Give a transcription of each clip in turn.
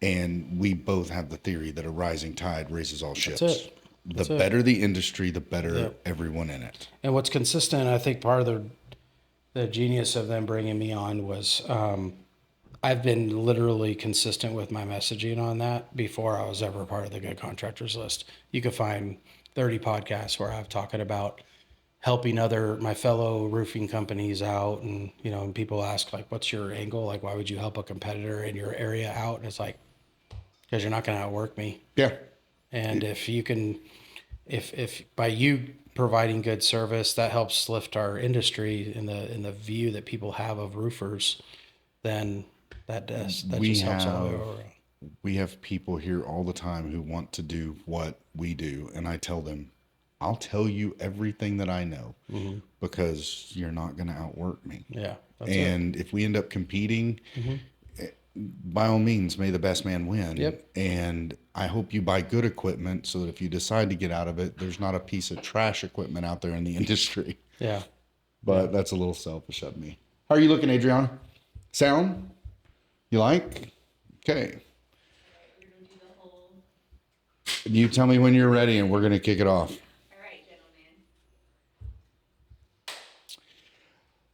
And we both have the theory that a rising tide raises all ships. That's it. The better the industry, the better everyone in it. And what's consistent, I think part of the genius of them bringing me on was I've been literally consistent with my messaging on that before I was ever part of the Good Contractors list. You could find 30 podcasts where I've talking about helping my fellow roofing companies out. And, and people ask like, what's your angle? Like, why would you help a competitor in your area out? And it's like, because you're not going to outwork me. Yeah. And if you can, if by you providing good service, that helps lift our industry in the view that people have of roofers, then that just helps all the way around. We have people here all the time who want to do what we do. And I tell them, I'll tell you everything that I know because you're not going to outwork me. Yeah. And if we end up competing, by all means, may the best man win. Yep. And I hope you buy good equipment so that if you decide to get out of it, there's not a piece of trash equipment out there in the industry. Yeah. But that's a little selfish of me. How are you looking, Adriana? Sound? You like? Okay. You tell me when you're ready and we're going to kick it off.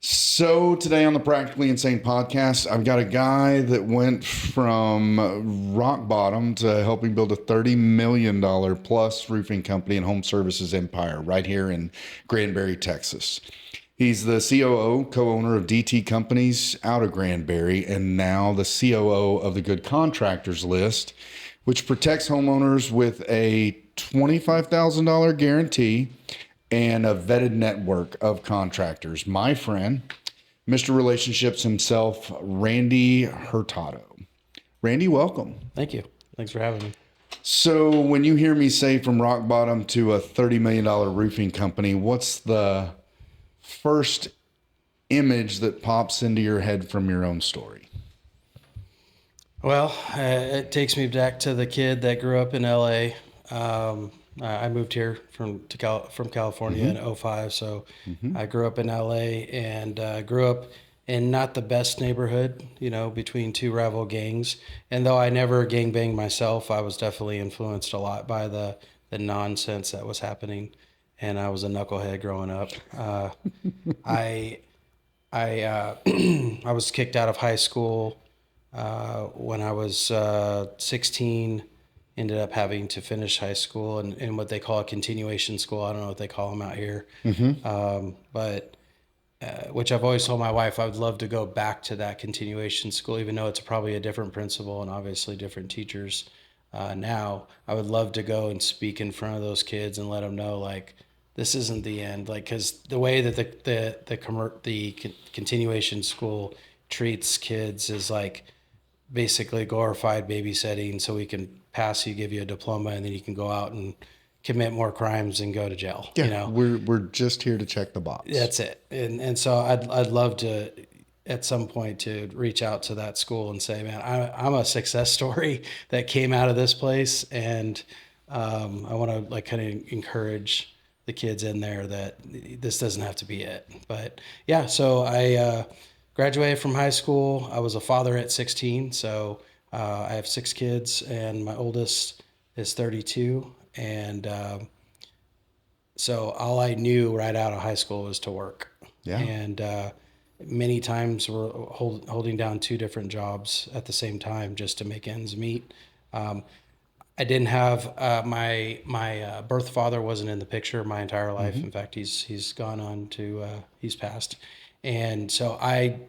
So today on the Practically Insane podcast, I've got a guy that went from rock bottom to helping build a $30 million plus roofing company and home services empire right here in Granbury, Texas. He's the COO, co-owner of DT Companies out of Granbury, and now the COO of the Good Contractors list, which protects homeowners with a $25,000 guarantee and a vetted network of contractors. My friend, Mr. Relationships himself, Randy Hurtado. Randy, welcome. Thank you. Thanks for having me. So when you hear me say from rock bottom to a $30 million roofing company, what's the first image that pops into your head from your own story? Well, it takes me back to the kid that grew up in LA. I moved here from California in 2005. So I grew up in LA and grew up in not the best neighborhood, between two rival gangs. And though I never gangbanged myself, I was definitely influenced a lot by the nonsense that was happening. And I was a knucklehead growing up. I I was kicked out of high school when I was 16. Ended up having to finish high school in what they call a continuation school. I don't know what they call them out here. But which I've always told my wife I would love to go back to that continuation school, even though it's probably a different principal and obviously different teachers. Now I would love to go and speak in front of those kids and let them know, like, this isn't the end. Like, because the way that the continuation school treats kids is like basically glorified babysitting, so we can pass you, give you a diploma, and then you can go out and commit more crimes and go to jail. Yeah, we're just here to check the box. That's it. And so I'd love to at some point to reach out to that school and say, man, I'm a success story that came out of this place, and I want to kind of encourage the kids in there that this doesn't have to be it. But yeah, so I graduated from high school. I was a father at 16, so I have 6 kids, and my oldest is 32. And so all I knew right out of high school was to work. Yeah. And many times we're holding down 2 different jobs at the same time just to make ends meet. I didn't have my birth father wasn't in the picture my entire life. In fact, he's gone on to he's passed. And so I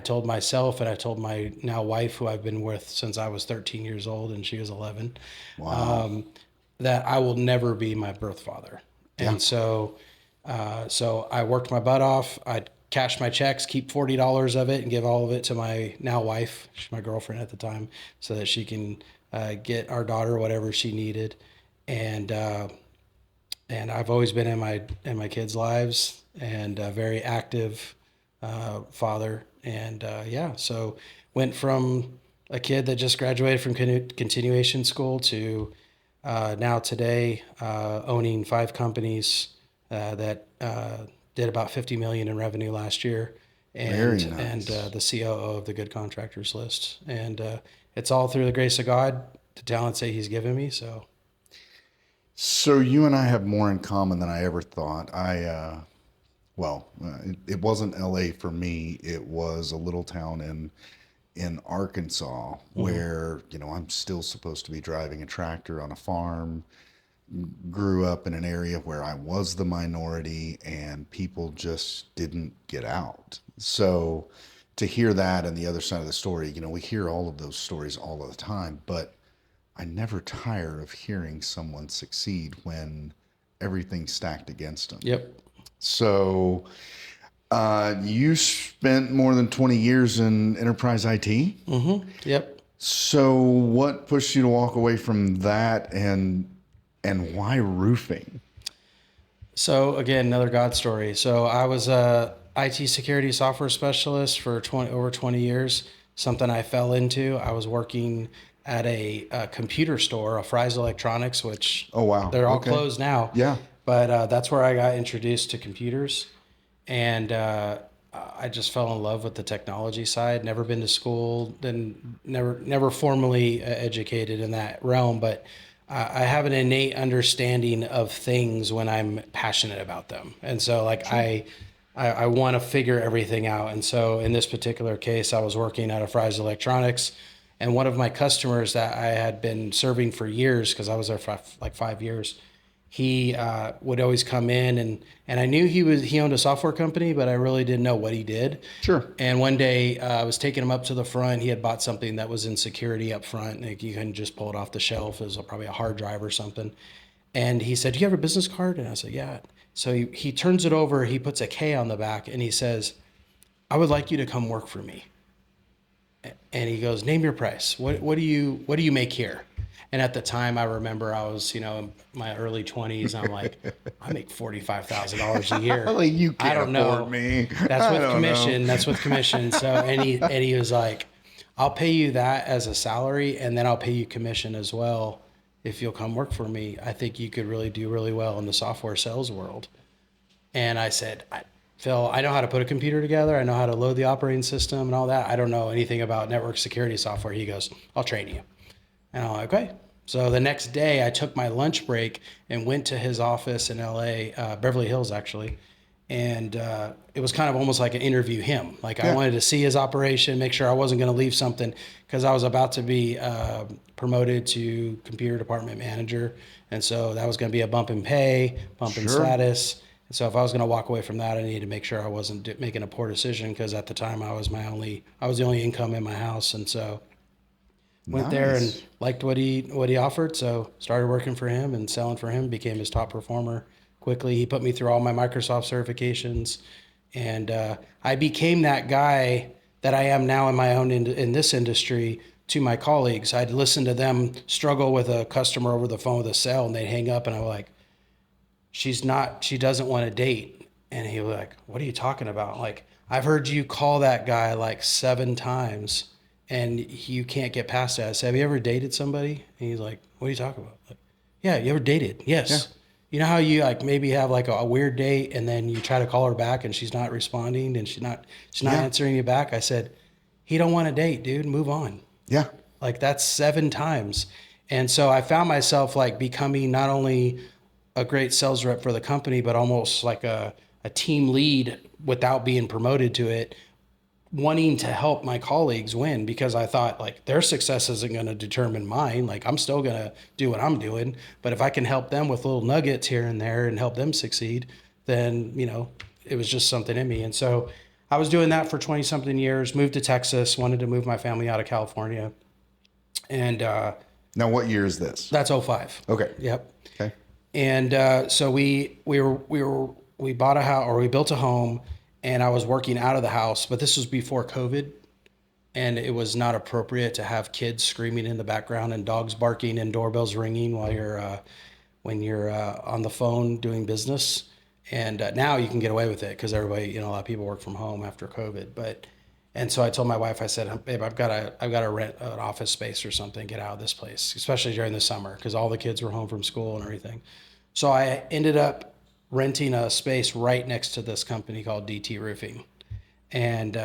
told myself, and I told my now wife, who I've been with since I was 13 years old and she was 11, Wow. that I will never be my birth father. Yeah. And so I worked my butt off. I'd cash my checks, keep $40 of it, and give all of it to my now wife, she's my girlfriend at the time, so that she can get our daughter whatever she needed. And I've always been in my kids' lives, and a very active father. And so went from a kid that just graduated from continuation school to now today owning 5 companies that did about $50 million in revenue last year, and Very nice. and the COO of the Good Contractors list. And it's all through the grace of God, the talents that he's given me. So you and I have more in common than I ever thought. It wasn't LA for me. It was a little town in Arkansas where, I'm still supposed to be driving a tractor on a farm. Grew up in an area where I was the minority and people just didn't get out. So to hear that and the other side of the story, we hear all of those stories all of the time, but I never tire of hearing someone succeed when everything's stacked against them. Yep. So you spent more than 20 years in enterprise IT? Mm-hmm. Yep. So what pushed you to walk away from that, and why roofing? So again, another God story. So I was a IT security software specialist for over 20 years, something I fell into. I was working at a computer store, a Fry's Electronics, which Oh, wow. they're all Okay. closed now. Yeah. But that's where I got introduced to computers. And I just fell in love with the technology side. Never been to school, then never formally educated in that realm, but I have an innate understanding of things when I'm passionate about them. And so like sure. I want to figure everything out. And so in this particular case, I was working at a Fry's Electronics, and one of my customers that I had been serving for years, because I was there for like 5 years, he would always come in, and I knew he owned a software company, but I really didn't know what he did. Sure. And one day I was taking him up to the front. He had bought something that was in security up front. Like you couldn't just pull it off the shelf. It was probably a hard drive or something. And he said, "Do you have a business card?" And I said, "Yeah." So he turns it over. He puts a K on the back, and he says, "I would like you to come work for me." And he goes, "Name your price. What do you make here?" And at the time, I remember I was, in my early 20s. I'm like, I make $45,000 a year. Like, you can't I don't know. afford me. That's with commission. That's with commission. So, and he was like, "I'll pay you that as a salary, and then I'll pay you commission as well if you'll come work for me. I think you could really do really well in the software sales world." And I said, "Phil, I know how to put a computer together. I know how to load the operating system and all that. I don't know anything about network security software." He goes, "I'll train you." And I'm like, "Okay." So the next day I took my lunch break and went to his office in LA, Beverly Hills actually. And it was kind of almost like an interview him. Like I wanted to see his operation, make sure I wasn't going to leave something, because I was about to be promoted to computer department manager. And so that was going to be a bump in pay, bump in status. And so if I was going to walk away from that, I needed to make sure I wasn't making a poor decision, because at the time I was the only income in my house. And so went there and liked what he offered. So started working for him and selling for him, became his top performer quickly. He put me through all my Microsoft certifications, and I became that guy that I am now in my own in this industry to my colleagues. I'd listen to them struggle with a customer over the phone with a sale, and they'd hang up, and I'm like, she doesn't want to date. And he was like, "What are you talking about? Like, I've heard you call that guy like 7 times and you can't get past that." I said, "Have you ever dated somebody?" And he's like, "What are you talking about?" Like, "Yeah, you ever dated?" "Yes." Yeah. "You know how you like maybe have like a weird date and then you try to call her back and she's not responding and she's not answering you back?" I said, "He don't want to date, dude. Move on." Yeah. Like that's 7 times. And so I found myself like becoming not only a great sales rep for the company, but almost like a team lead without being promoted to it, wanting to help my colleagues win, because I thought like their success isn't going to determine mine. Like I'm still going to do what I'm doing, but if I can help them with little nuggets here and there and help them succeed, then, it was just something in me. And so I was doing that for 20 something years, moved to Texas, wanted to move my family out of California. And, now what year is this? that's 05. Okay. Yep. Okay. And so we bought a house, or we built a home, and I was working out of the house, but this was before COVID, and it was not appropriate to have kids screaming in the background and dogs barking and doorbells ringing while when you're on the phone doing business. And now you can get away with it because everybody, a lot of people work from home after COVID. And so I told my wife, I said, "Babe, I've got to rent an office space or something, get out of this place," especially during the summer because all the kids were home from school and everything. So I ended up renting a space right next to this company called DT Roofing. And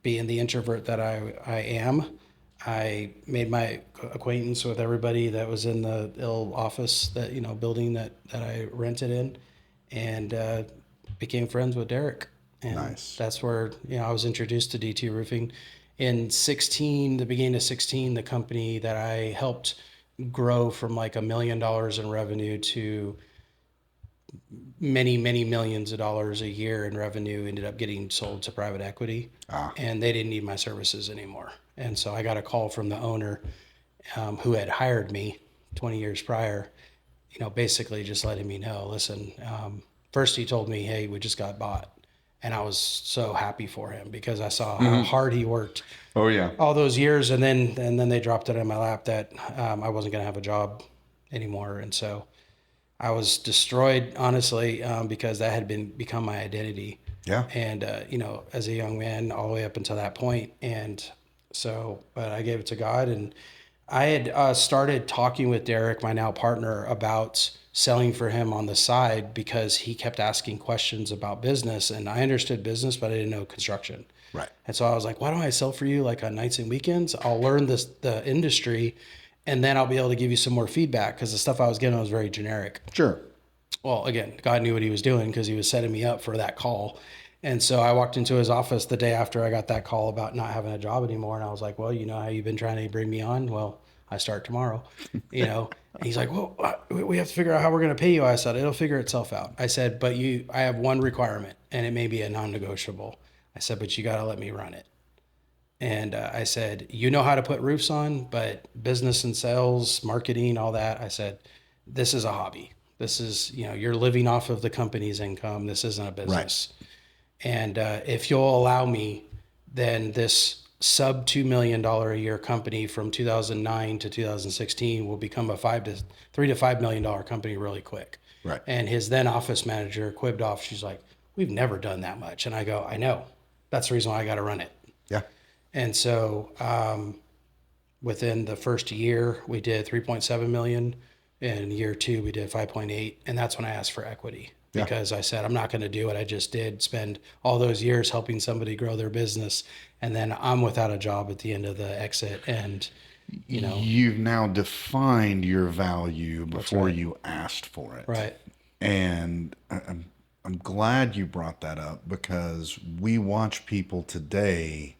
being the introvert that I am, I made my acquaintance with everybody that was in the little office that, building that I rented in, and became friends with Derek. And Nice. that's where, I was introduced to DT Roofing. In 16, the beginning of 16, the company that I helped grow from like $1 million in revenue to many, many millions of dollars a year in revenue ended up getting sold to private equity. And they didn't need my services anymore. And so I got a call from the owner, who had hired me 20 years prior, basically just letting me know, listen, first he told me, hey, we just got bought. And I was so happy for him because I saw how hard he worked Oh yeah. all those years. And then they dropped it in my lap that I wasn't going to have a job anymore. And so I was destroyed, honestly, because that had become my identity. Yeah. And, as a young man, all the way up until that point. And so, but I gave it to God. And I had started talking with Derek, my now partner, about selling for him on the side because he kept asking questions about business. And I understood business, but I didn't know construction. Right. And so I was like, why don't I sell for you like on nights and weekends? I'll learn the industry, and then I'll be able to give you some more feedback, because the stuff I was getting was very generic. Sure. Well, again, God knew what he was doing because he was setting me up for that call. And so I walked into his office the day after I got that call about not having a job anymore. And I was like, well, you know how you've been trying to bring me on? Well, I start tomorrow, And he's like, well, we have to figure out how we're going to pay you. I said, it'll figure itself out. I said, but I have one requirement, and it may be a non-negotiable. I said, but you got to let me run it. And I said, you know how to put roofs on, but business and sales, marketing, all that. I said, this is a hobby. This is, you're living off of the company's income. This isn't a business. Right. And if you'll allow me, then this sub $2 million a year company from 2009 to 2016 will become a $3 to $5 million company really quick. Right. And his then office manager quibbed off. She's like, we've never done that much. And I go, I know. That's the reason why I got to run it. Yeah. And so within the first year, we did 3.7 million. In year 2, we did 5.8. And that's when I asked for equity, because I said, I'm not going to do what I just did, spend all those years helping somebody grow their business, and then I'm without a job at the end of the exit. And, you've now defined your value before you asked for it. Right. And I'm glad you brought that up, because we watch people today.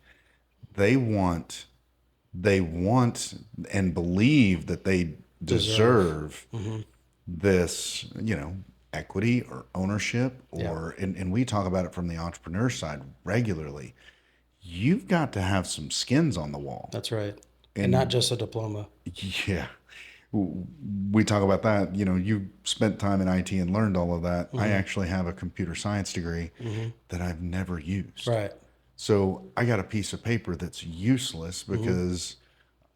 They want and believe that they deserve this, equity or ownership, or and we talk about it from the entrepreneur side regularly. You've got to have some skins on the wall. That's right. And not just a diploma. Yeah. We talk about that. You spent time in IT and learned all of that. I actually have a computer science degree that I've never used. Right. So I got a piece of paper that's useless because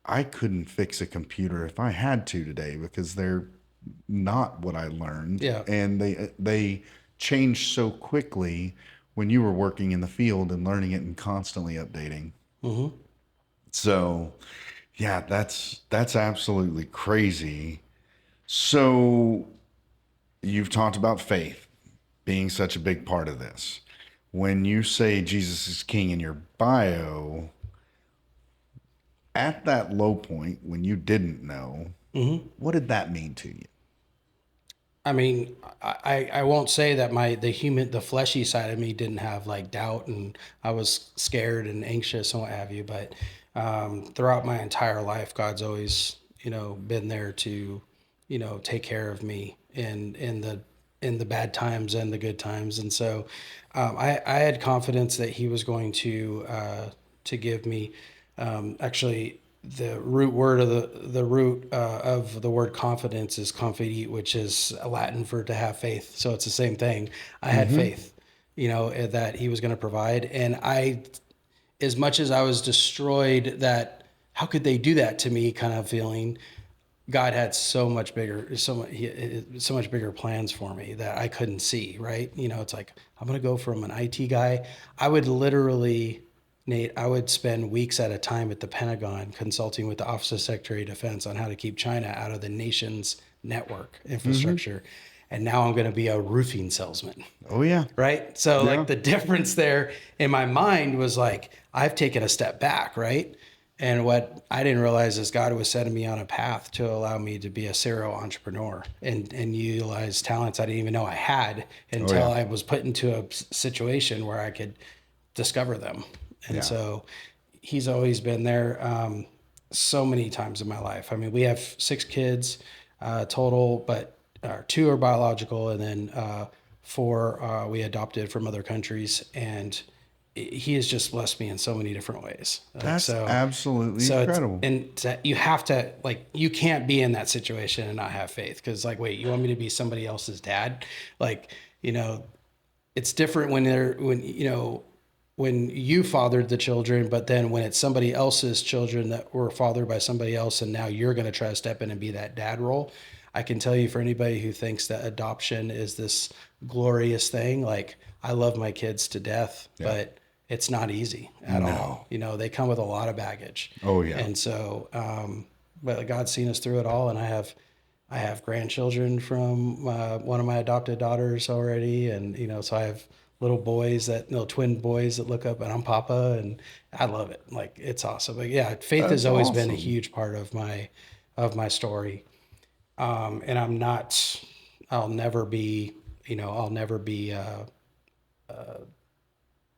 I couldn't fix a computer if I had to today, because they're not what I learned. Yeah. And they change so quickly when you were working in the field and learning it and constantly updating. So yeah, that's absolutely crazy. So you've talked about faith being such a big part of this. When you say Jesus is King in your bio, at that low point when you didn't know, what did that mean to you? I mean, I won't say that the fleshy side of me didn't have like doubt, and I was scared and anxious and what have you. But throughout my entire life, God's always, been there to, take care of me in the bad times and the good times. And so I had confidence that he was going to give me, actually, the root word of the root of the word confidence is confidit, which is Latin for to have faith. So it's the same thing. I had faith, that he was going to provide. And as much as I was destroyed, that how could they do that to me kind of feeling, God had so much bigger plans for me that I couldn't see. Right. It's like, I'm going to go from an IT guy. I would literally, Nate, I would spend weeks at a time at the Pentagon consulting with the Office of Secretary of Defense on how to keep China out of the nation's network infrastructure. And now I'm going to be a roofing salesman. Oh, yeah. Right? So like the difference there in my mind was like, I've taken a step back, right? And what I didn't realize is God was setting me on a path to allow me to be a serial entrepreneur and utilize talents I didn't even know I had Oh until yeah. I was put into a situation where I could discover them. And Yeah. so he's always been there so many times in my life. I mean, we have 6 kids total, but 2 are biological, and then 4 we adopted from other countries. And he has just blessed me in so many different ways. Like, That's absolutely so it's, incredible. you have to, like, you can't be in that situation and not have faith. Cause like, wait, you want me to be somebody else's dad? Like, it's different when you fathered the children, but then when it's somebody else's children that were fathered by somebody else, and now you're going to try to step in and be that dad role. I can tell you, for anybody who thinks that adoption is this glorious thing, like, I love my kids to death, but it's not easy at all. They come with a lot of baggage. Oh yeah. And so, but God's seen us through it all. And I have grandchildren from one of my adopted daughters already. And, so I have little boys twin boys that look up, and I'm Papa, and I love it. Like, it's awesome. But yeah, faith That's has always been a awesome. huge part of my story. And I'll never be,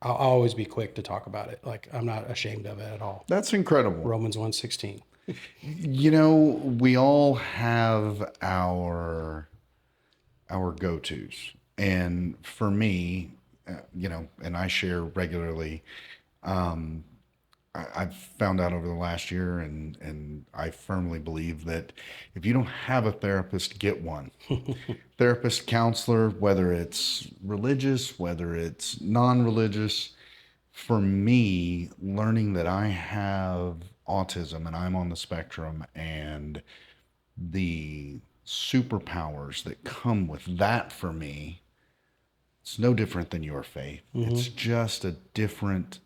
I'll always be quick to talk about it. Like, I'm not ashamed of it at all. That's incredible. Romans 1:16. We all have our go-tos. And for me, and I share regularly, I've found out over the last year, and I firmly believe that if you don't have a therapist, get one. Therapist, counselor, whether it's religious, whether it's non-religious. For me, learning that I have autism and I'm on the spectrum, and the superpowers that come with that, for me, it's no different than your faith. It's just a different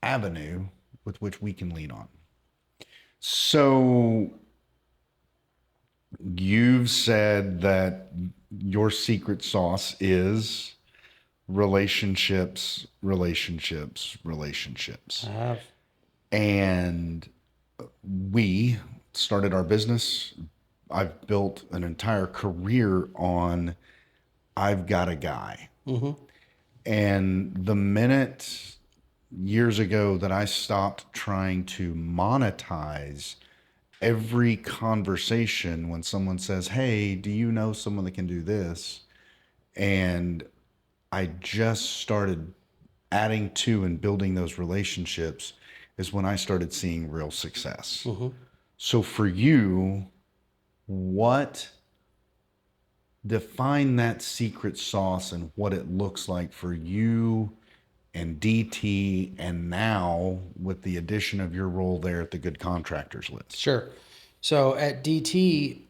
avenue with which we can lean on. So you've said that your secret sauce is relationships, relationships, relationships. I have. And we started our business. I've built an entire career on I've got a guy. And the minute years ago that I stopped trying to monetize every conversation when someone says, hey, do you know someone that can do this? And I just started adding to and building those relationships, is when I started seeing real success. So for you, define that secret sauce and what it looks like for you and DT, and now with the addition of your role there at the Good Contractors list. Sure. So at DT,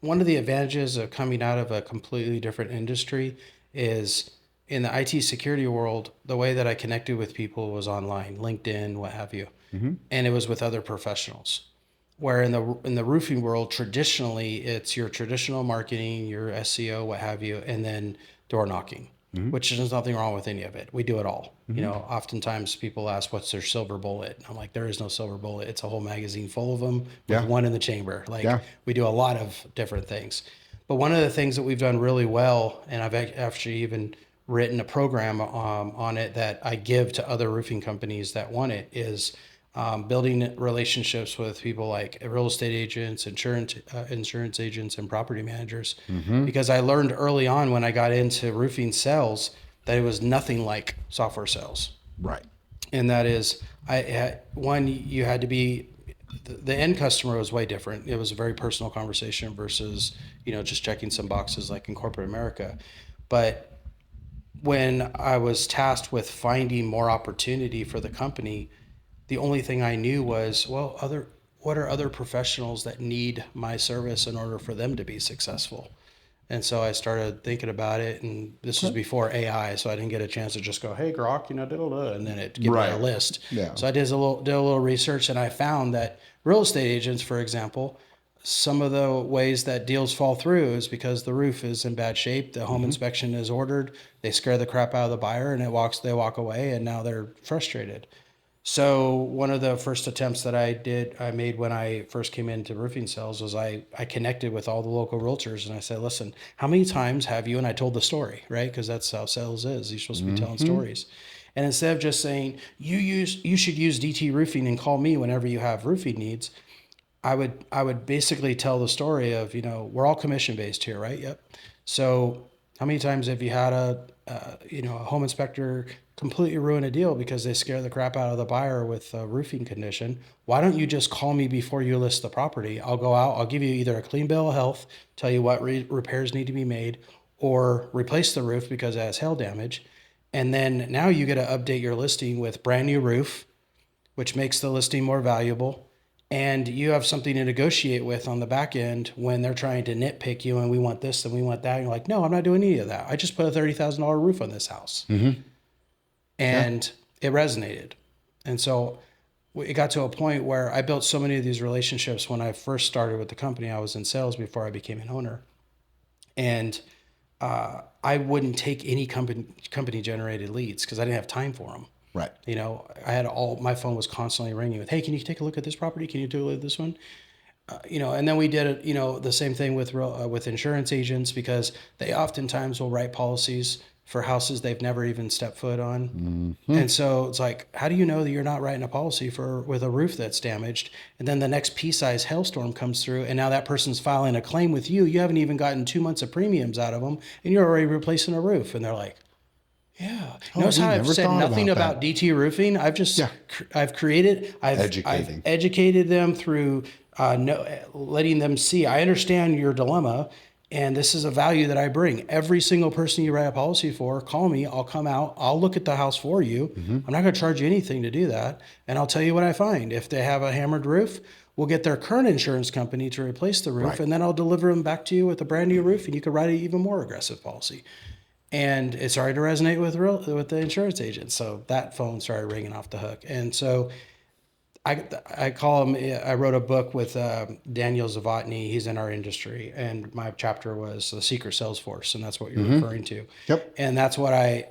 one of the advantages of coming out of a completely different industry is, in the IT security world, the way that I connected with people was online, LinkedIn, what have you. And it was with other professionals. Where in the roofing world, traditionally, it's your traditional marketing, your SEO, what have you, and then door knocking, which there's nothing wrong with any of it. We do it all. Oftentimes people ask, what's their silver bullet? I'm like, there is no silver bullet. It's a whole magazine full of them with one in the chamber. We do a lot of different things. But one of the things that we've done really well, and I've actually even written a program on it that I give to other roofing companies that want it, is building relationships with people like real estate agents, insurance agents, and property managers. Because I learned early on when I got into roofing sales that it was nothing like software sales. Right. And that is, you had to be, the end customer was way different. It was a very personal conversation versus, just checking some boxes like in corporate America. But when I was tasked with finding more opportunity for the company, the only thing I knew was, what are other professionals that need my service in order for them to be successful? And so I started thinking about it, and this was before AI, so I didn't get a chance to just go, hey, Grok, and then it gave me a list. Yeah. So I did a little research, and I found that real estate agents, for example, some of the ways that deals fall through is because the roof is in bad shape, the home inspection is ordered, they scare the crap out of the buyer, and they walk away, and now they're frustrated. So one of the first attempts that I made when I first came into roofing sales was I connected with all the local realtors and I said, listen, how many times have you, and I told the story, right? Because that's how sales is. You're supposed to be telling stories. And instead of just saying, you should use DT roofing and call me whenever you have roofing needs, I would basically tell the story of, we're all commission based here, right? Yep. So how many times have you had a home inspector completely ruin a deal because they scare the crap out of the buyer with a roofing condition? Why don't you just call me before you list the property? I'll go out, I'll give you either a clean bill of health, tell you what repairs need to be made, or replace the roof because it has hail damage. And then now you get to update your listing with brand new roof, which makes the listing more valuable. And you have something to negotiate with on the back end when they're trying to nitpick you and we want this and we want that. And you're like, no, I'm not doing any of that. I just put a $30,000 roof on this house. And it resonated. And so it got to a point where I built so many of these relationships when I first started with the company. I was in sales before I became an owner. And I wouldn't take any company generated leads because I didn't have time for them. Right. I had my phone was constantly ringing with, hey, can you take a look at this property? Can you do a look at this one? And then we did the same thing with insurance agents because they oftentimes will write policies for houses they've never even stepped foot on. And so it's like, how do you know that you're not writing a policy with a roof that's damaged? And then the next pea-sized hailstorm comes through and now that person's filing a claim with you. You haven't even gotten 2 months of premiums out of them and you're already replacing a roof. And they're like, yeah. Notice how I've said nothing about DT roofing. I've just, I've educated them through letting them see, I understand your dilemma and this is a value that I bring. Every single person you write a policy for, call me, I'll come out, I'll look at the house for you. I'm not going to charge you anything to do that. And I'll tell you what I find. If they have a hammered roof, we'll get their current insurance company to replace the roof and then I'll deliver them back to you with a brand new roof and you can write an even more aggressive policy. And it started to resonate with the insurance agent. So that phone started ringing off the hook. And so I call him, I wrote a book with Daniel Zavatny. He's in our industry. And my chapter was The Secret Sales Force. And that's what you're referring to. Yep. And that's what I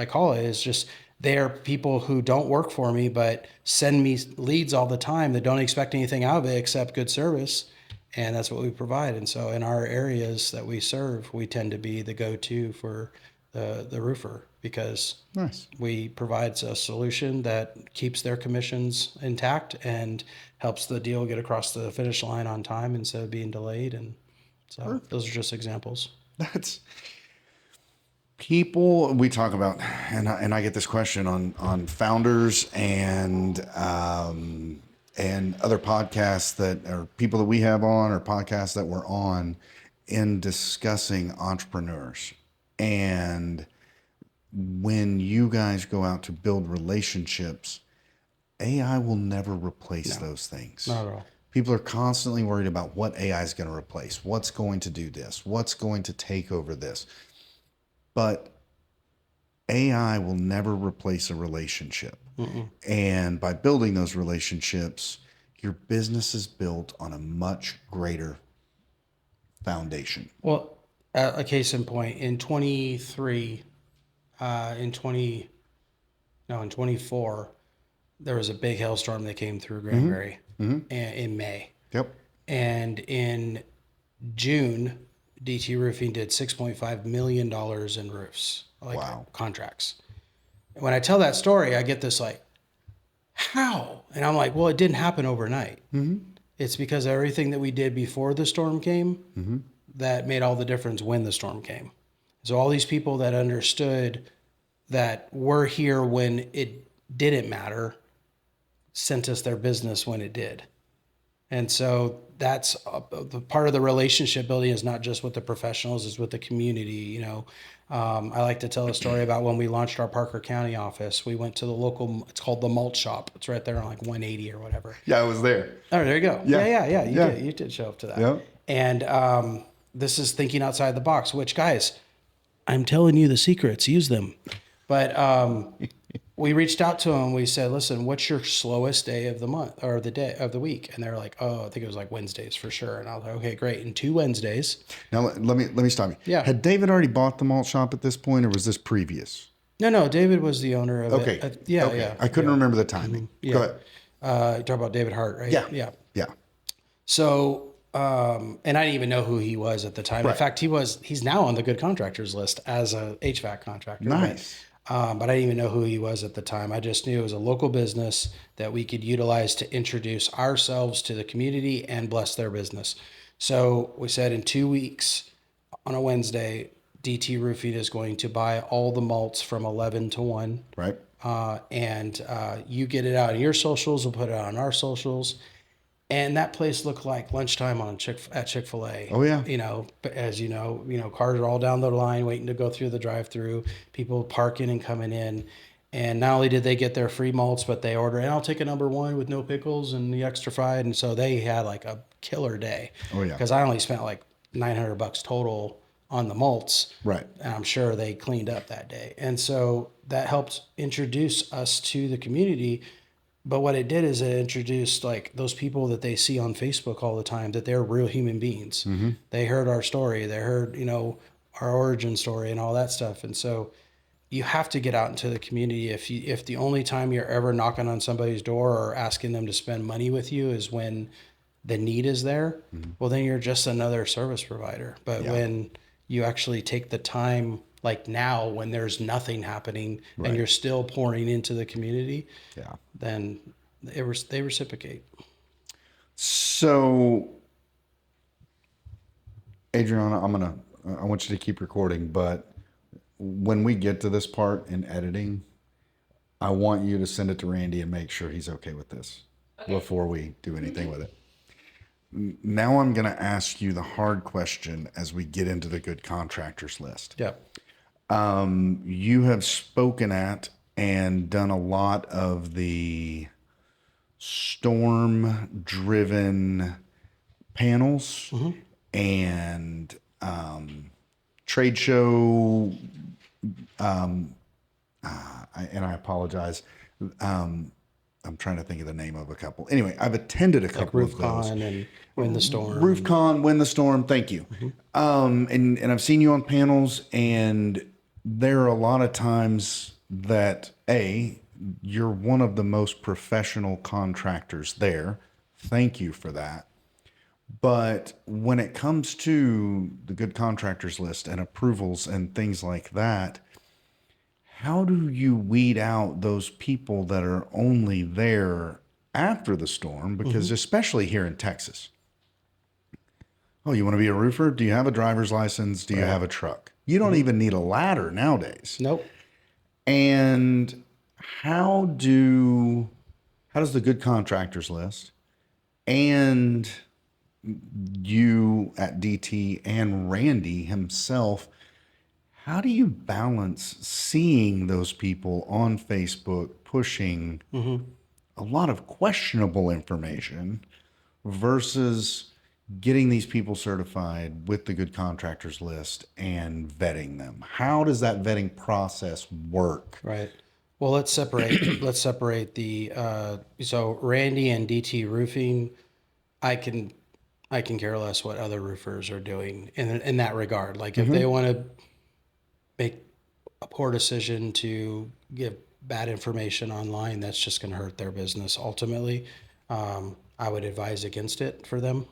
call it, is just they're people who don't work for me, but send me leads all the time that don't expect anything out of it except good service. And that's what we provide. And so in our areas that we serve, we tend to be the go-to for the roofer because we provide a solution that keeps their commissions intact and helps the deal get across the finish line on time instead of being delayed. And so those are just examples. That's people we talk about, and I get this question on founders and other podcasts that are people that we have on or podcasts that we're on in discussing entrepreneurs. And when you guys go out to build relationships, AI will never replace those things. Not at all. People are constantly worried about what AI is going to replace, what's going to do this, what's going to take over this. But AI will never replace a relationship. And by building those relationships, your business is built on a much greater foundation. Well, a case in point, in 24, there was a big hailstorm that came through Granbury in May. Yep. And in June, DT Roofing did $6.5 million in roofs, contracts. And when I tell that story, I get this like, how? And I'm like, well, it didn't happen overnight. It's because of everything that we did before the storm came that made all the difference when the storm came. So all these people that understood that we're here when it didn't matter sent us their business when it did. And so that's the part of the relationship building is not just with the professionals, it's with the community. I like to tell a story about when we launched our Parker County office. We went to the local, it's called the Malt Shop. It's right there on like 180 or whatever. Yeah, I was there. Oh, there you go. Yeah. You did show up to that. Yep. And this is thinking outside the box, which guys, I'm telling you the secrets, use them. But we reached out to them. We said, listen, what's your slowest day of the month or the day of the week? And they're like, oh, I think it was like Wednesdays for sure. And I was like, okay, great. And 2 Wednesdays. Now let me stop you. Yeah. Had David already bought the malt shop at this point, or was this previous? No, David was the owner of Okay. it. Yeah, Okay. yeah. I couldn't remember the timing. Yeah. Go ahead. You talk about David Hart, right? Yeah. Yeah. Yeah. So, and I didn't even know who he was at the time. In Right. fact, he's now on the good contractors list as a HVAC contractor. Nice. But I didn't even know who he was at the time. I just knew it was a local business that we could utilize to introduce ourselves to the community and bless their business. So we said in 2 weeks on a Wednesday, DT Roofing is going to buy all the malts from 11 to 1. Right. And you get it out on your socials, we'll put it on our socials. And that place looked like lunchtime on Chick-fil-A. Oh, yeah. But as you know, cars are all down the line waiting to go through the drive-through, people parking and coming in. And not only did they get their free malts, but they ordered, and I'll take a number 1 with no pickles and the extra fried. And so they had like a killer day. Oh, yeah. Because I only spent like $900 total on the malts. Right. And I'm sure they cleaned up that day. And so that helped introduce us to the community. But what it did is it introduced like those people that they see on Facebook all the time, that they're real human beings. Mm-hmm. They heard our story. They heard, our origin story and all that stuff. And so you have to get out into the community. If the only time you're ever knocking on somebody's door or asking them to spend money with you is when the need is there, well, then you're just another service provider. But when you actually take the time, like now when there's nothing happening and you're still pouring into the community, then they reciprocate. So, Adriana, I want you to keep recording, but when we get to this part in editing, I want you to send it to Randy and make sure he's okay with this before we do anything with it. Now I'm going to ask you the hard question as we get into the good contractors list. Yeah. You have spoken at and done a lot of the storm-driven panels and trade show. And I apologize. I'm trying to think of the name of a couple. Anyway, I've attended a couple of those. RoofCon and Win the Storm. RoofCon, Win the Storm. Thank you. And I've seen you on panels, and there are a lot of times that you're one of the most professional contractors there. Thank you for that. But when it comes to the good contractors list and approvals and things like that, how do you weed out those people that are only there after the storm? Because especially here in Texas, oh, you want to be a roofer? Do you have a driver's license? Do you have a truck? You don't even need a ladder nowadays. Nope. And how does the good contractors list and you at DT and Randy himself, how do you balance seeing those people on Facebook pushing a lot of questionable information versus getting these people certified with the good contractors list and vetting them? How does that vetting process work? Right. Well, let's separate the so Randy and DT Roofing. I can care less what other roofers are doing in that regard. Like if they want to make a poor decision to give bad information online, that's just going to hurt their business ultimately. I would advise against it for them.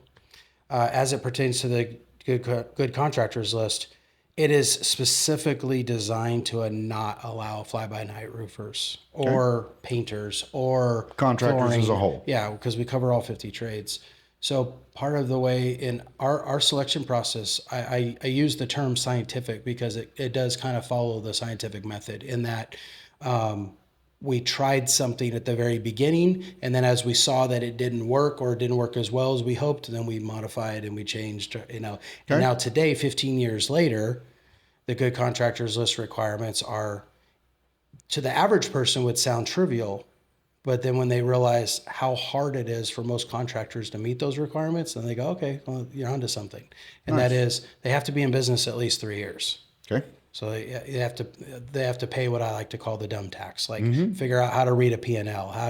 As it pertains to the good contractors list, it is specifically designed to not allow fly-by-night roofers or painters or Contractors flooring. as a whole. Yeah, because we cover all 50 trades. So part of the way in our selection process, I use the term scientific because it does kind of follow the scientific method in that we tried something at the very beginning, and then as we saw that it didn't work or it didn't work as well as we hoped, then we modified and we changed, And now today, 15 years later, the good contractors list requirements are, to the average person, would sound trivial. But then when they realize how hard it is for most contractors to meet those requirements, then they go, okay, well, you're onto something. And that is, they have to be in business at least 3 years. Okay. So they have to pay what I like to call the dumb tax, like figure out how to read a P&L, how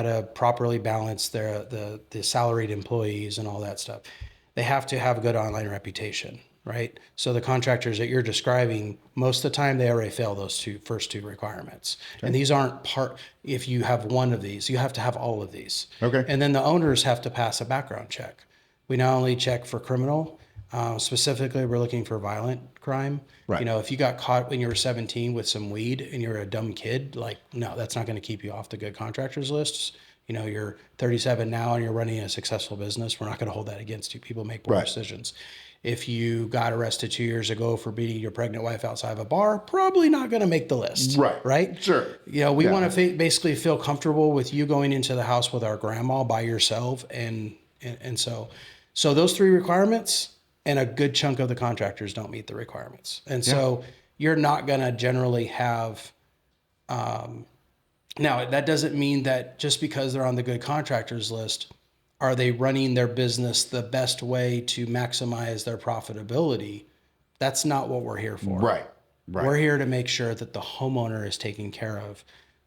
to properly balance the salaried employees and all that stuff. They have to have a good online reputation. right? So the contractors that you're describing, most of the time they already fail those first two requirements. Okay. And these aren't if you have one of these, you have to have all of these. Okay. And then the owners have to pass a background check. We not only check for criminal, specifically we're looking for violent crime. Right. You know, if you got caught when you were 17 with some weed and you're a dumb kid, like, no, that's not going to keep you off the good contractors lists. You know, you're 37 now and you're running a successful business. We're not going to hold that against you. People make poor decisions. If you got arrested 2 years ago for beating your pregnant wife outside of a bar, probably not going to make the list. Right. Right? Sure. You know, we want to basically feel comfortable with you going into the house with our grandma by yourself. And so those three requirements, and a good chunk of the contractors don't meet the requirements. And so you're not going to generally have, now that doesn't mean that just because they're on the good contractors list, are they running their business the best way to maximize their profitability? That's not what we're here for. Right. We're here to make sure that the homeowner is taken care of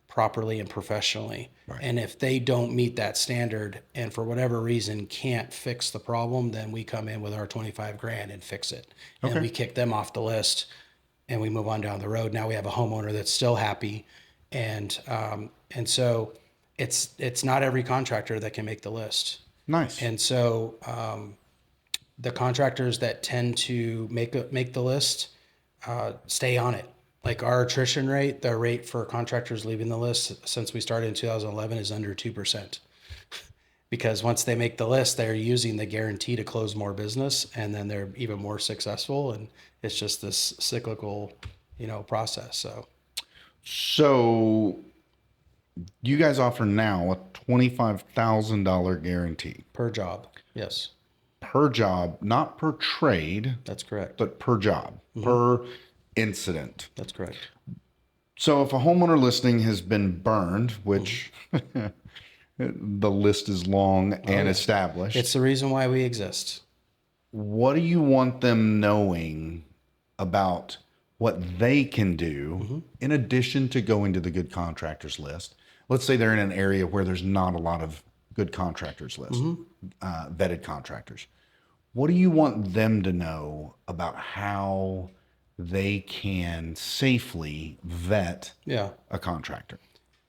properly and professionally. Right. And if they don't meet that standard and for whatever reason can't fix the problem, then we come in with our 25 grand and fix it. Okay. And we kick them off the list and we move on down the road. Now we have a homeowner that's still happy. And so it's not every contractor that can make the list. Nice. And so the contractors that tend to make the list stay on it. Like our attrition rate, the rate for contractors leaving the list since we started in 2011 is under 2%. Because once they make the list, they're using the guarantee to close more business, and then they're even more successful. And it's just this cyclical, process. So you guys offer now a $25,000 guarantee per job. Yes. Per job, not per trade. That's correct. But per job, per incident. That's correct. So if a homeowner listening has been burned, which the list is long and established. It's the reason why we exist. What do you want them knowing about what they can do in addition to going to the good contractors list? Let's say they're in an area where there's not a lot of good contractors list, vetted contractors. What do you want them to know about how they can safely vet a contractor?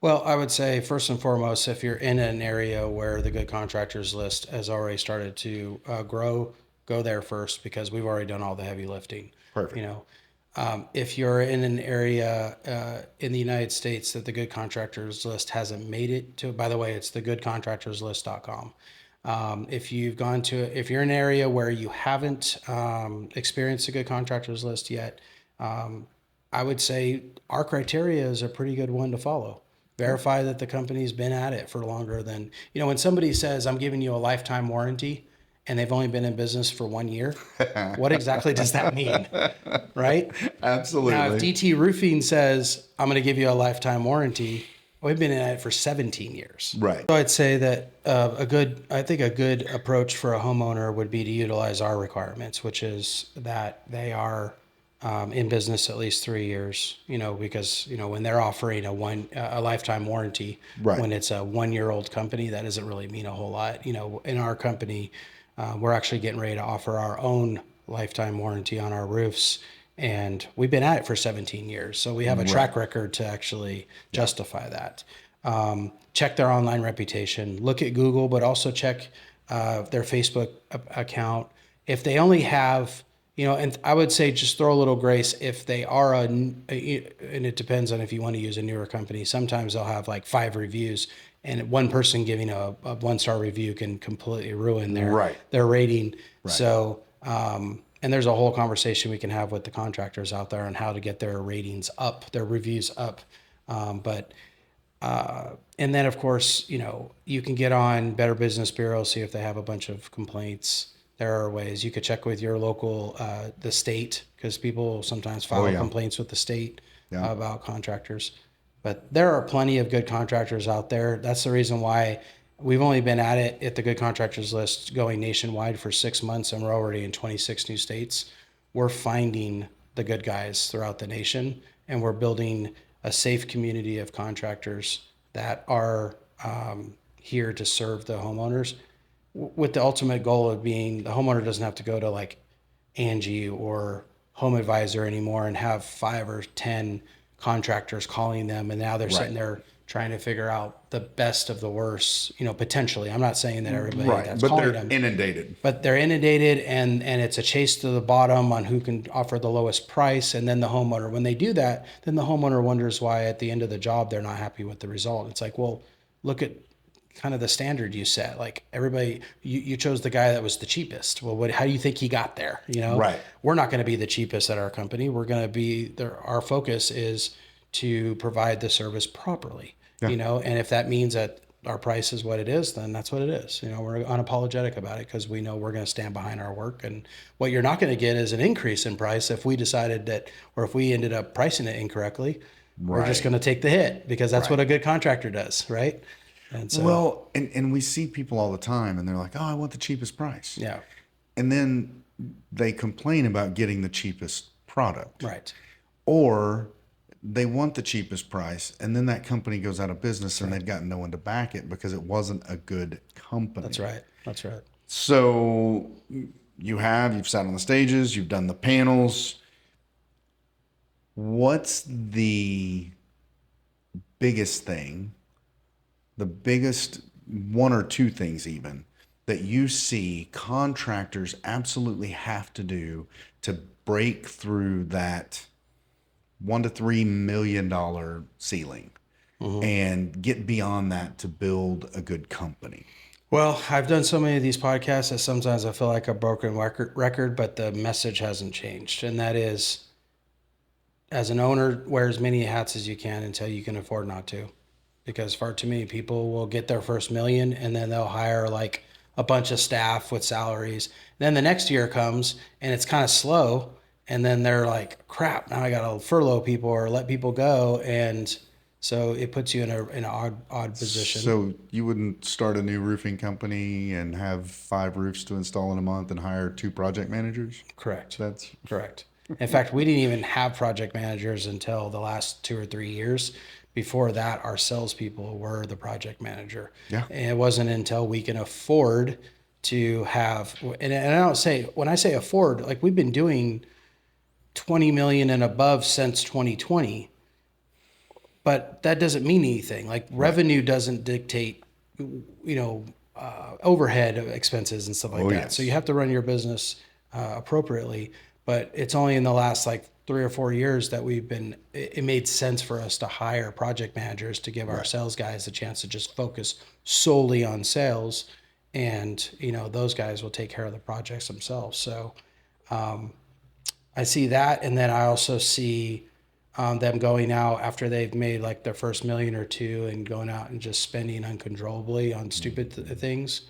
Well, I would say first and foremost, if you're in an area where the good contractors list has already started to grow, go there first because we've already done all the heavy lifting. Perfect. If you're in an area in the United States that the good contractors list hasn't made it to, by the way, it's thegoodcontractorslist.com. If you're in an area where you haven't experienced a good contractors list yet, I would say our criteria is a pretty good one to follow. Verify that the company's been at it for longer than, when somebody says, I'm giving you a lifetime warranty and they've only been in business for 1 year, what exactly does that mean? Right? Absolutely. Now, if DT Roofing says, I'm going to give you a lifetime warranty, we've been in it for 17 years. Right. So I'd say that a good approach for a homeowner would be to utilize our requirements, which is that they are in business at least 3 years, because, when they're offering a lifetime warranty, when it's a 1-year-old company, that doesn't really mean a whole lot. In our company, we're actually getting ready to offer our own lifetime warranty on our roofs. And we've been at it for 17 years. So we have a track record to actually justify that. Check their online reputation, look at Google, but also check their Facebook account. If they only have, and I would say just throw a little grace if they are and it depends on if you want to use a newer company. Sometimes they'll have like 5 reviews, and one person giving a 1-star review can completely ruin their rating. Right. So, and there's a whole conversation we can have with the contractors out there on how to get their ratings up, their reviews up. And then of course, you can get on Better Business Bureau, see if they have a bunch of complaints. There are ways you could check with your local, the state, because people sometimes file complaints with the state about contractors. But there are plenty of good contractors out there. That's the reason why we've only been at it at the good contractors list going nationwide for 6 months, and we're already in 26 new states. We're finding the good guys throughout the nation, and we're building a safe community of contractors that are here to serve the homeowners, with the ultimate goal of being the homeowner doesn't have to go to like Angie or Home Advisor anymore and have 5 or 10 contractors calling them, and now they're sitting there trying to figure out the best of the worst, potentially. I'm not saying that everybody that's But calling they're them, inundated. but they're inundated, and it's a chase to the bottom on who can offer the lowest price. And then the homeowner, when they do that, then the homeowner wonders why at the end of the job they're not happy with the result. It's like, well, look at kind of the standard you set. Like everybody, you chose the guy that was the cheapest. Well, how do you think he got there? Right. We're not going to be the cheapest at our company. We're going to be there. Our focus is to provide the service properly, and if that means that our price is what it is, then that's what it is. We're unapologetic about it because we know we're going to stand behind our work. And what you're not going to get is an increase in price if we decided that, or if we ended up pricing it incorrectly. We're just going to take the hit because that's what a good contractor does, right? And so, Well, and we see people all the time and they're like, oh, I want the cheapest price. yeah, And then they complain about getting the cheapest product. right. Or they want the cheapest price and then that company goes out of business and they've got no one to back it because it wasn't a good company. That's right. That's right. So you've sat on the stages, you've done the panels. What's the biggest thing, the biggest one or two things even, that you see contractors absolutely have to do to break through that $1 to $3 million ceiling and get beyond that to build a good company? Well, I've done so many of these podcasts that sometimes I feel like a broken record, but the message hasn't changed. And that is, as an owner, wear as many hats as you can until you can afford not to. Because far too many people will get their first million and then they'll hire like a bunch of staff with salaries. Then the next year comes and it's kind of slow. And then they're like, crap, now I got to furlough people or let people go. And so it puts you in an odd position. So you wouldn't start a new roofing company and have 5 roofs to install in a month and hire 2 project managers? Correct. That's correct. In fact, we didn't even have project managers until the last 2 or 3 years. Before that, our salespeople were the project manager. Yeah. And it wasn't until we can afford to have, and I don't say, when I say afford, like we've been doing 20 million and above since 2020, but that doesn't mean anything. Like revenue doesn't dictate, overhead expenses and stuff like that. Yes. So you have to run your business appropriately. But it's only in the last like 3 or 4 years that it made sense for us to hire project managers to give our sales guys a chance to just focus solely on sales. And, those guys will take care of the projects themselves. So I see that. And then I also see them going out after they've made like their first million or two and going out and just spending uncontrollably on stupid things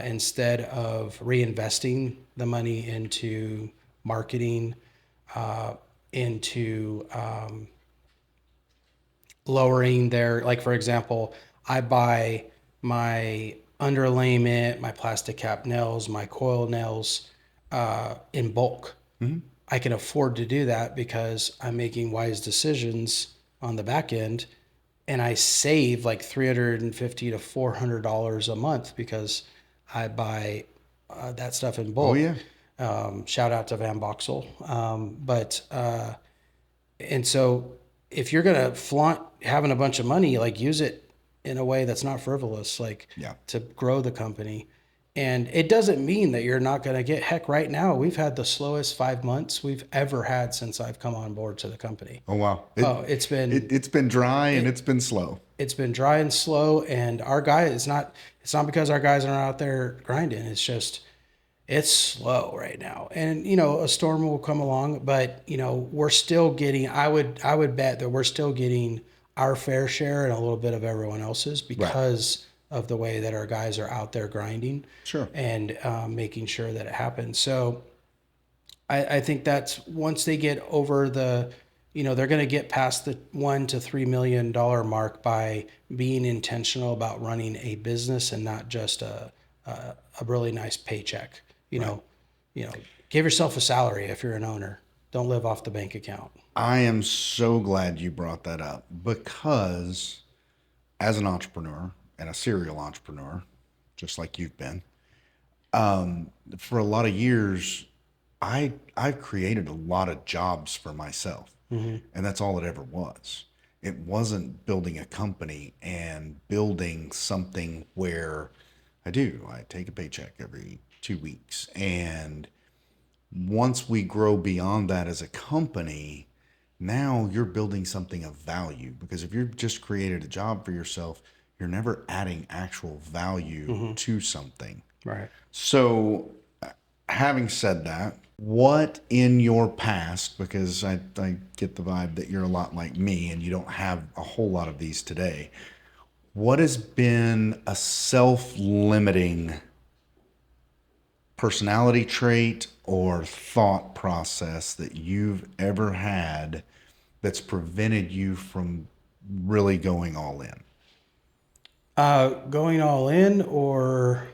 instead of reinvesting the money into marketing, into lowering their, like, for example, I buy my underlayment, my plastic cap nails, my coil nails in bulk. I can afford to do that because I'm making wise decisions on the back end, and I save like $350 to $400 a month because I buy that stuff in bulk. Oh yeah. Shout out to Van Boxel. And so if you're going to flaunt having a bunch of money, like use it in a way that's not frivolous, like to grow the company. And it doesn't mean that you're not going to get, heck, right now, we've had the slowest 5 months we've ever had since I've come on board to the company. Oh, wow. It's been dry and it's been slow. It's been dry and slow. And our guy, it's not because our guys aren't out there grinding. It's just, it's slow right now. And, a storm will come along, but, we're still getting, I would bet that we're still getting our fair share and a little bit of everyone else's because of the way that our guys are out there grinding and making sure that it happens. So I think that's once they get over the, they're going to get past the $1 to $3 million mark by being intentional about running a business and not just a really nice paycheck. Give yourself a salary if you're an owner. Don't live off the bank account. I am so glad you brought that up because as an entrepreneur and a serial entrepreneur, just like you've been, for a lot of years, I've created a lot of jobs for myself, and that's all it ever was. It wasn't building a company and building something where I take a paycheck every 2 weeks. And once we grow beyond that as a company, now you're building something of value, because if you've just created a job for yourself, you're never adding actual value to something. Right. So, having said that, what in your past, because I get the vibe that you're a lot like me and you don't have a whole lot of these today, what has been a self limiting personality trait or thought process that you've ever had that's prevented you from really going all in? Going all in, or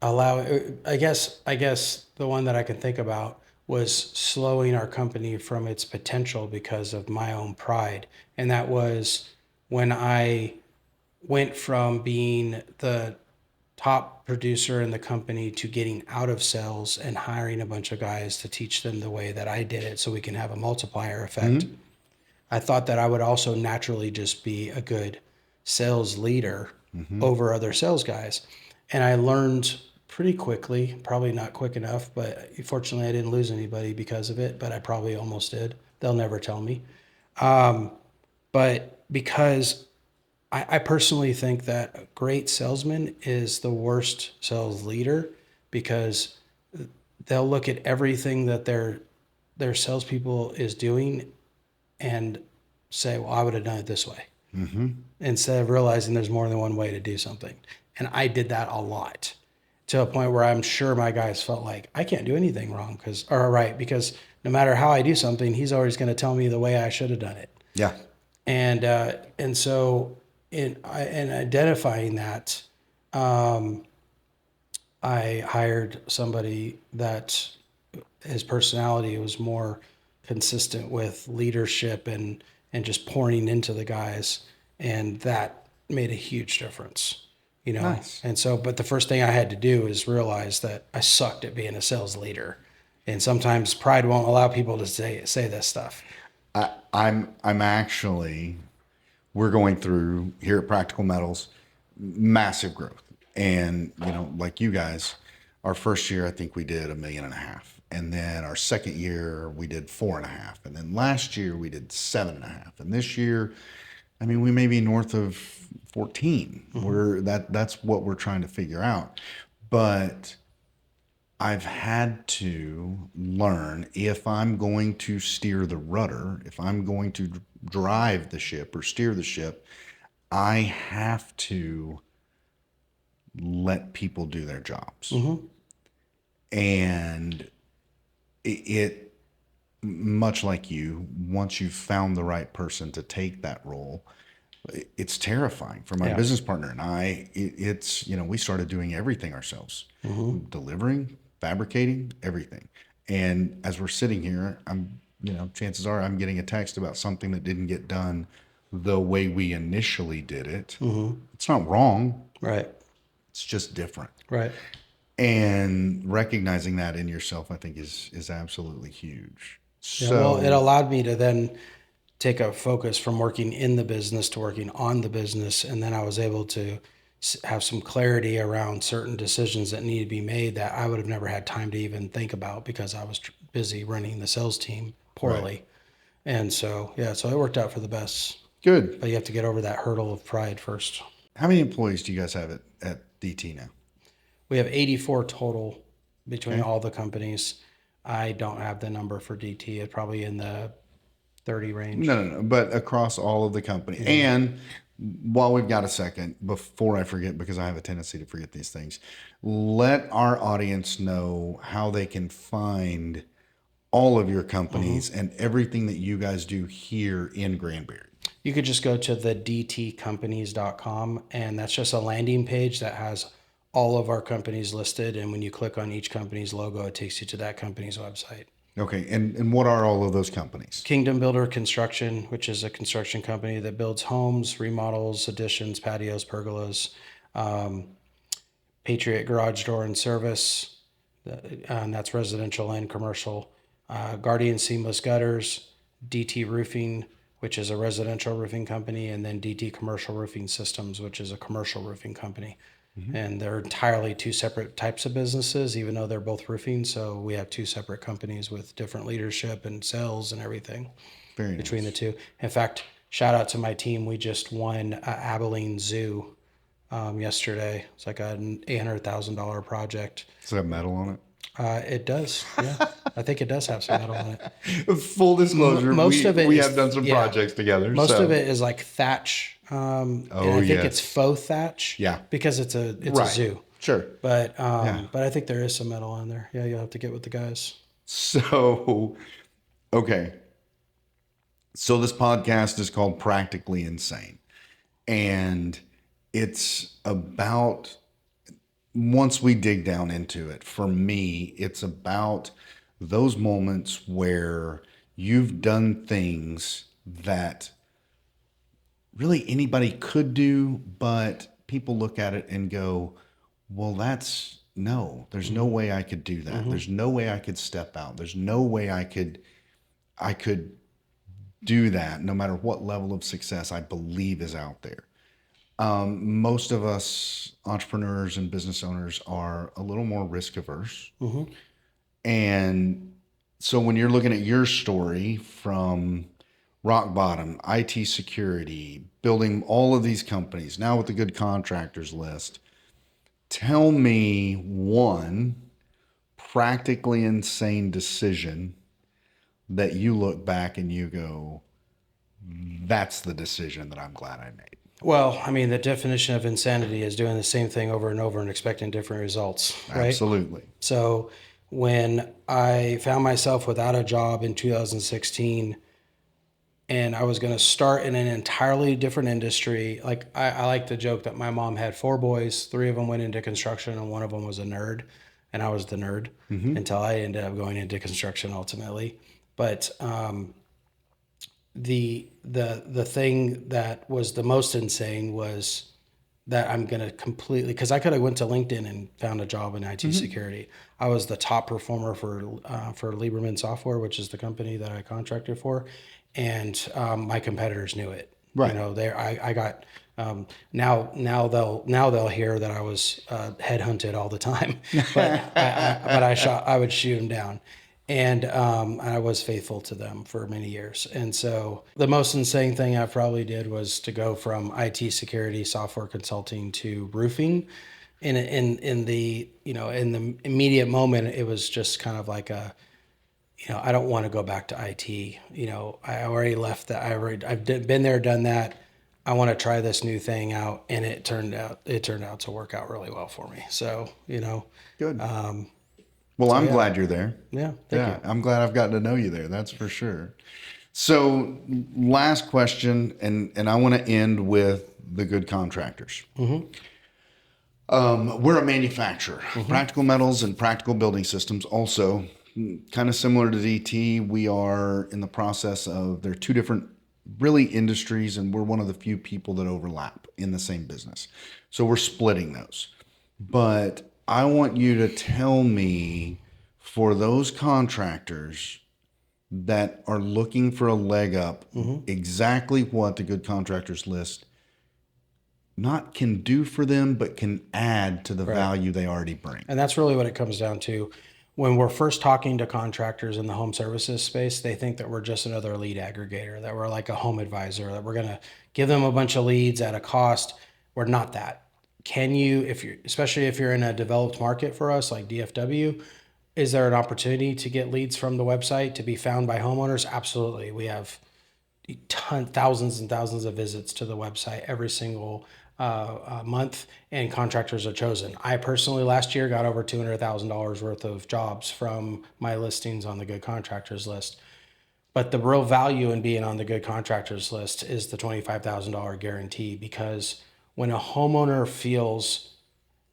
I guess the one that I can think about was slowing our company from its potential because of my own pride. And that was when I went from being the top producer in the company to getting out of sales and hiring a bunch of guys to teach them the way that I did it so we can have a multiplier effect. I thought that I would also naturally just be a good sales leader over other sales guys. And I learned pretty quickly, probably not quick enough, but fortunately I didn't lose anybody because of it, but I probably almost did. They'll never tell me. But because I personally think that a great salesman is the worst sales leader, because they'll look at everything that their salespeople is doing and say, well, I would have done it this way, instead of realizing there's more than one way to do something. And I did that a lot, to a point where I'm sure my guys felt like I can't do anything wrong because no matter how I do something, he's always going to tell me the way I should have done it. Yeah. And so in identifying that, I hired somebody that his personality was more consistent with leadership and just pouring into the guys, and that made a huge difference, you know. Nice. And so, but the first thing I had to do is realize that I sucked at being a sales leader, and sometimes pride won't allow people to say this stuff. I'm actually, we're going through here at Practical Metals massive growth. And, like you guys, our first year, I think we did 1.5 million. And then our second year, we did 4.5. And then last year, we did 7.5. And this year, I mean, we may be north of 14. That's what we're trying to figure out. But I've had to learn, if I'm going to steer the rudder, if I'm going to drive the ship or steer the ship, I have to let people do their jobs. And it, much like you, once you've found the right person to take that role, it's terrifying. For my business partner and I, it's, we started doing everything ourselves, delivering, fabricating, everything. And as we're sitting here, chances are I'm getting a text about something that didn't get done the way we initially did it. It's not wrong. Right. It's just different. Right. And recognizing that in yourself, I think is absolutely huge. Yeah, well, it allowed me to then take a focus from working in the business to working on the business. And then I was able to have some clarity around certain decisions that need to be made that I would have never had time to even think about, because I was busy running the sales team poorly. Right. And so, so it worked out for the best. Good. But you have to get over that hurdle of pride first. How many employees do you guys have at DT now? We have 84 total between all the companies. I don't have the number for DT. It's probably in the 30 range. No. But across all of the company. And while we've got a second, before I forget, because I have a tendency to forget these things, let our audience know how they can find all of your companies and everything that you guys do here in Granbury. You could just go to the dtcompanies.com, and that's just a landing page that has all of our companies listed. And when you click on each company's logo, it takes you to that company's website. Okay. And what are all of those companies? Kingdom Builder Construction, which is a construction company that builds homes, remodels, additions, patios, pergolas. Patriot Garage Door and Service. and that's residential and commercial. Guardian Seamless Gutters, DT Roofing, which is a residential roofing company, and then DT Commercial Roofing Systems, which is a commercial roofing company. And they're entirely two separate types of businesses, even though they're both roofing. So we have two separate companies with different leadership and sales and everything Very between nice. the two. In fact, shout out to my team. We just won Abilene Zoo yesterday. It's like an $800,000 project. Does it have metal on it? It does, yeah. I think it does have some metal on it. Full disclosure, Most of it we is- have done some yeah. projects together. Most so. of it is like thatch. And Oh, I think yes. it's faux thatch. Yeah. Because it's a Right. zoo. Sure. But I think there is some metal on there. Yeah, you'll have to get with the guys. So, okay. So this podcast is called Practically Insane. And it's about, once we dig down into it, for me, it's about those moments where you've done things that really anybody could do, but people look at it and go, well, there's no way I could do that. There's no way I could step out. There's no way I could do that, no matter what level of success I believe is out there. Most of us entrepreneurs and business owners are a little more risk averse. And so when you're looking at your story from rock bottom, IT security, building all of these companies, now with the Good Contractors list, tell me one practically insane decision that you look back and you go, that's the decision that I'm glad I made. Well, I mean, the definition of insanity is doing the same thing over and over and expecting different results, right? Absolutely. So when I found myself without a job in 2016 and I was going to start in an entirely different industry, like I like to joke that my mom had 4 boys, 3 of them went into construction and one of them was a nerd. And I was the nerd until I ended up going into construction ultimately. But the thing that was the most insane was that I'm going to completely, because I could have went to LinkedIn and found a job in IT security. I was the top performer for Lieberman Software, which is the company that I contracted for, and my competitors knew it. Right. You know, I got now they'll hear that I was headhunted all the time, but I would shoot them down. And I was faithful to them for many years. And so the most insane thing I probably did was to go from IT security software consulting to roofing. In the immediate moment, it was just kind of like I don't want to go back to IT. I already left that. I've been there, done that. I want to try this new thing out, and it turned out to work out really well for me. So Good. Well, I'm glad you're there. Yeah, thank you. I'm glad I've gotten to know you there. That's for sure. So, last question, and I want to end with the Good Contractors. We're a manufacturer, Practical Metals and Practical Building Systems. Also, kind of similar to DT, we are in the process of, they're 2 different really industries, and we're one of the few people that overlap in the same business. So we're splitting those. But I want you to tell me, for those contractors that are looking for a leg up, exactly what the Good Contractors list not can do for them, but can add to the value they already bring. And that's really what it comes down to. When we're first talking to contractors in the home services space, they think that we're just another lead aggregator, that we're like a home advisor, that we're going to give them a bunch of leads at a cost. We're not that. Can you, especially if you're in a developed market for us, like DFW, is there an opportunity to get leads from the website to be found by homeowners? Absolutely. We have thousands and thousands of visits to the website every single month, and contractors are chosen. I personally last year got over $200,000 worth of jobs from my listings on the Good Contractors list. But the real value in being on the Good Contractors list is the $25,000 guarantee, because when a homeowner feels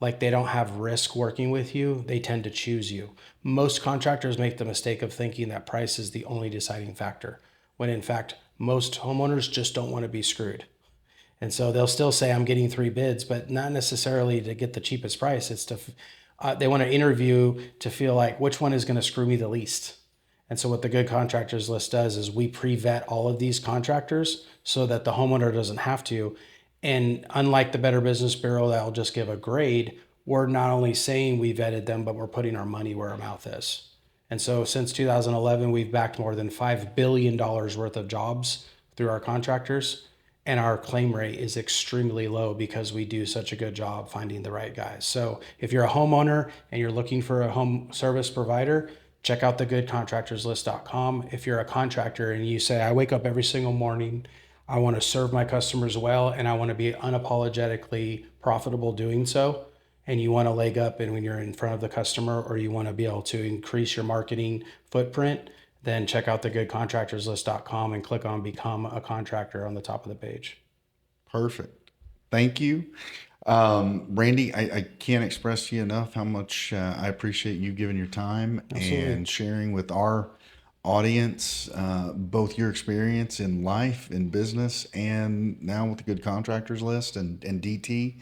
like they don't have risk working with you, they tend to choose you. Most contractors make the mistake of thinking that price is the only deciding factor, when in fact, most homeowners just don't want to be screwed. And so they'll still say, I'm getting 3 bids, but not necessarily to get the cheapest price. It's to They want to interview to feel like which one is going to screw me the least. And so what the good contractors list does is we pre-vet all of these contractors so that the homeowner doesn't have to. And unlike the Better Business Bureau that'll just give a grade, we're not only saying we vetted them, but we're putting our money where our mouth is. And so since 2011, we've backed more than $5 billion worth of jobs through our contractors. And our claim rate is extremely low because we do such a good job finding the right guys. So if you're a homeowner and you're looking for a home service provider, check out thegoodcontractorslist.com. If you're a contractor and you say, I wake up every single morning, I want to serve my customers well, and I want to be unapologetically profitable doing so, and you want a leg up and when you're in front of the customer, or you want to be able to increase your marketing footprint, then check out thegoodcontractorslist.com and click on Become a Contractor on the top of the page. Perfect. Thank you. Randy, I can't express to you enough how much I appreciate you giving your time and sharing with our audience both your experience in life, in business, and now with the Good Contractors List and DT.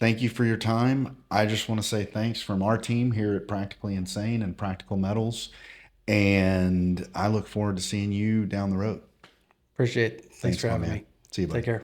Thank you for your time. I just want to say thanks from our team here at Practically Insane and Practical Metals. And I look forward to seeing you down the road. Appreciate it. Thanks for my having man. me. See you, buddy. Take care.